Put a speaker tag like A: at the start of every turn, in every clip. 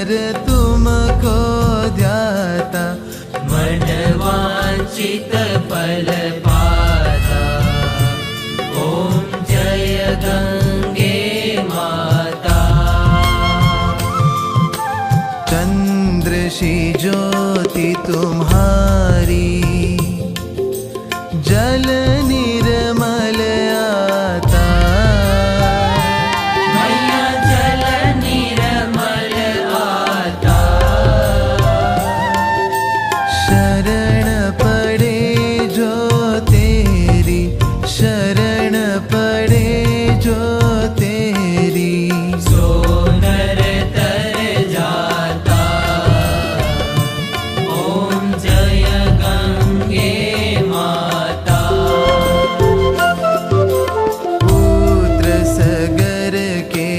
A: कर तुमको ध्याता,
B: मन वांछित फल पाता। ओम जय गंगे माता।
A: चंद्र सी ज्योति तुम्हारी, जल निर्मल आता।
B: मैया जल निर्मल आता।
A: शरण पड़े जो तेरी, शरण पड़े जो तेरी,
B: सो नर तर जाता। ओम जय गंगे माता।
A: पुत्र सगर के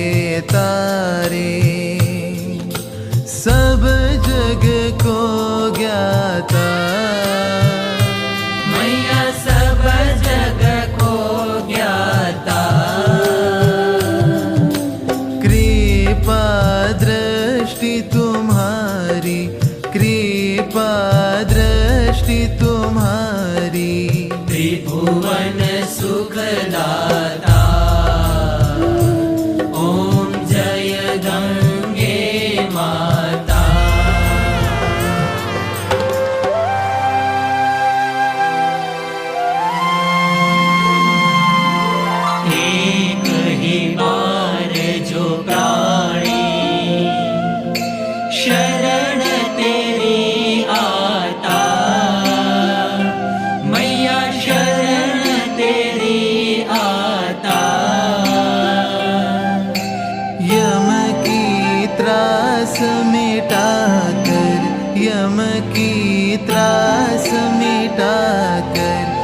A: तारे, सब जग को ज्ञाता।
B: मैया सब जग को ज्ञाता।
A: कृपा दृष्टि तुम्हारी, कृपा दृष्टि तुम्हारी,
B: त्रिभुवन सुखदाता। ओम जय गंगे माता। एक ही बार जो प्राणी शरण तेरी आता। मैया शरण तेरी आता।
A: यम की त्रास मिटा कर, यम की त्रास मिटा कर,